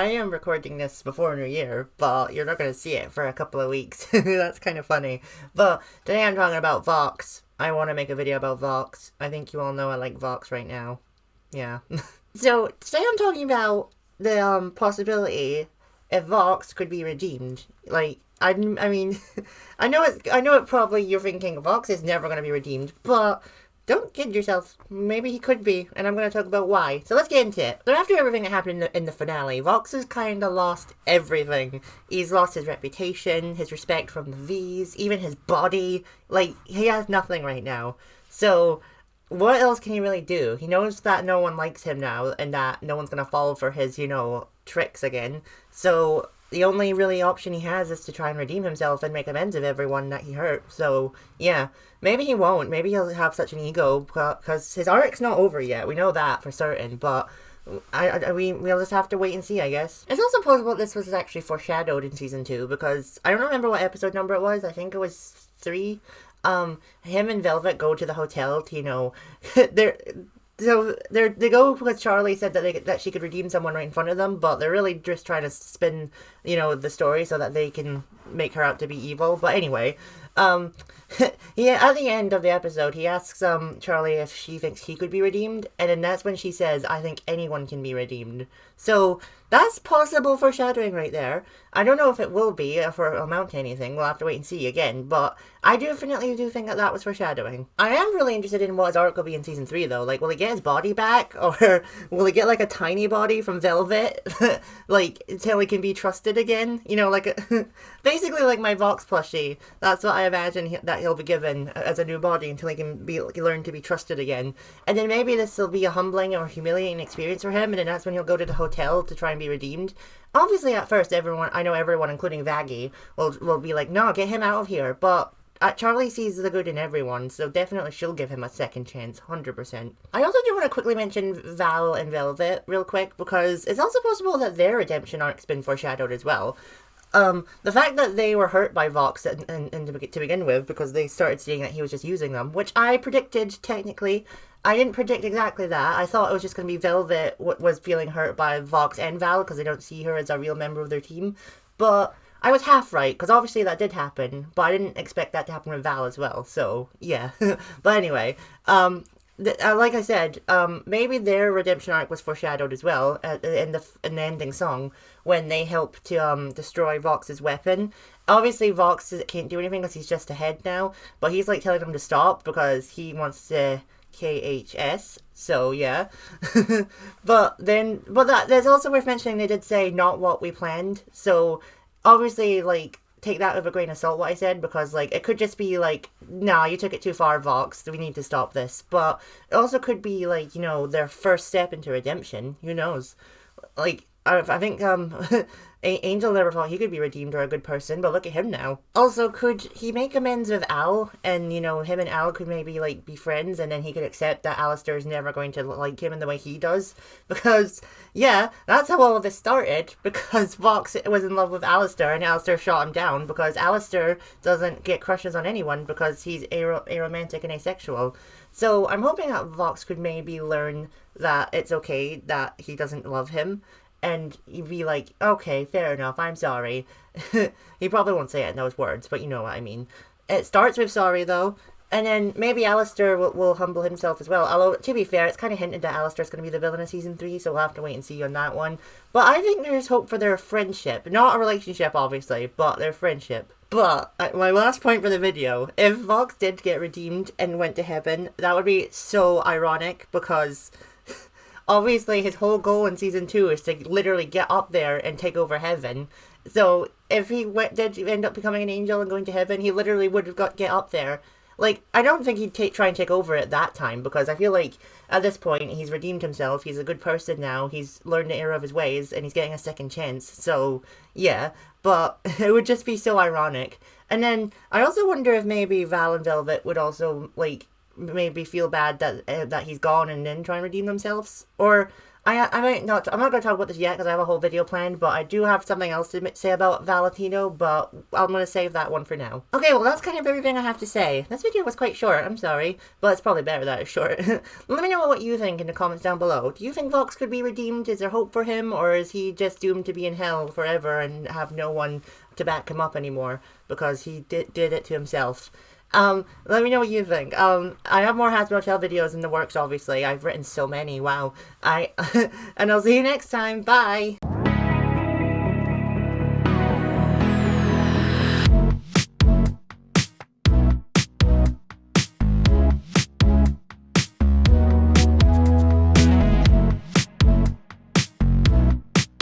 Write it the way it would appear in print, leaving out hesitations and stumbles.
I am recording this before New Year, but you're not going to see it for a couple of weeks. That's kind of funny. But today I'm talking about Vox. I want to make a video about Vox. I think you all know I like Vox right now. Yeah. So today I'm talking about the possibility if Vox could be redeemed. Like, I mean, I know it probably you're thinking Vox is never going to be redeemed, but don't kid yourself. Maybe he could be, and I'm going to talk about why. So let's get into it. So after everything that happened in the finale, Vox has kind of lost everything. He's lost his reputation, his respect from the V's, even his body. Like, he has nothing right now. So what else can he really do? He knows that no one likes him now, and that no one's going to fall for his, tricks again. So the only really option he has is to try and redeem himself and make amends of everyone that he hurt. So, yeah, maybe he won't. Maybe he'll have such an ego, because his arc's not over yet. We know that for certain, but we'll just have to wait and see, I guess. It's also possible this was actually foreshadowed in Season 2, because I don't remember what episode number it was. I think it was 3. Him and Velvet go to the hotel to, they go because Charlie said that she could redeem someone right in front of them, but they're really just trying to spin, the story so that they can make her out to be evil. But anyway, at the end of the episode, he asks Charlie if she thinks he could be redeemed, and then that's when she says, "I think anyone can be redeemed." So that's possible foreshadowing right there. I don't know if it will be, if it'll amount to anything. We'll have to wait and see again, but I definitely do think that was foreshadowing. I am really interested in what his arc will be in Season 3, though. Like, will he get his body back, or will he get, like, a tiny body from Velvet, like, until he can be trusted again? Basically like my Vox plushie. That's what I imagine that he'll be given as a new body until he can learn to be trusted again. And then maybe this will be a humbling or humiliating experience for him, and then that's when he'll go to the hotel to try and be redeemed. Obviously, at first, everyone, including Vaggie, will be like, no, get him out of here. But Charlie sees the good in everyone, so definitely she'll give him a second chance, 100%. I also do want to quickly mention Val and Velvet real quick, because it's also possible that their redemption arc's been foreshadowed as well. The fact that they were hurt by Vox to begin with, because they started seeing that he was just using them, which I predicted, technically. I didn't predict exactly that. I thought it was just going to be Velvet was feeling hurt by Vox and Val, because they don't see her as a real member of their team. But I was half right, because obviously that did happen, but I didn't expect that to happen with Val as well, so, yeah. But anyway, like I said, maybe their redemption arc was foreshadowed as well in the ending song, when they help to destroy Vox's weapon. Obviously, Vox can't do anything because he's just a head now, but he's like telling them to stop because he wants to KHS. So yeah, but there's also worth mentioning they did say not what we planned. So obviously, like, take that with a grain of salt what I said, because like it could just be like, nah, you took it too far, Vox, we need to stop this. But it also could be like, their first step into redemption. Who knows? Like, I think Angel never thought he could be redeemed or a good person, but look at him now. Also, could he make amends with Al, and him and Al could maybe like be friends, and then he could accept that Alistair is never going to like him in the way he does? Because yeah, that's how all of this started, because Vox was in love with Alistair and Alistair shot him down, because Alistair doesn't get crushes on anyone because he's aromantic and asexual. So I'm hoping that Vox could maybe learn that it's okay that he doesn't love him, and he'd be like, okay, fair enough, I'm sorry. He probably won't say it in those words, but you know what I mean. It starts with sorry, though, and then maybe Alistair will humble himself as well. Although, to be fair, it's kind of hinted that Alistair's going to be the villain of Season 3, so we'll have to wait and see on that one. But I think there's hope for their friendship. Not a relationship, obviously, but their friendship. But, my last point for the video, if Vox did get redeemed and went to heaven, that would be so ironic, because obviously his whole goal in Season 2 is to literally get up there and take over heaven. So if he did end up becoming an angel and going to heaven, he literally would have get up there. Like, I don't think he'd try and take over at that time, because I feel like at this point he's redeemed himself, he's a good person now, he's learned the error of his ways, and he's getting a second chance. So yeah, but it would just be so ironic. And then I also wonder if maybe Val and Velvet would also like maybe feel bad that he's gone and then try and redeem themselves. Or I might not. I'm not going to talk about this yet because I have a whole video planned. But I do have something else to say about Valentino. But I'm going to save that one for now. Okay, well that's kind of everything I have to say. This video was quite short. I'm sorry, but it's probably better that it's short. Let me know what you think in the comments down below. Do you think Vox could be redeemed? Is there hope for him, or is he just doomed to be in hell forever and have no one to back him up anymore because he did it to himself? Let me know what you think. I have more Hazbin Hotel videos in the works, obviously. I've written so many, wow. And I'll see you next time. Bye!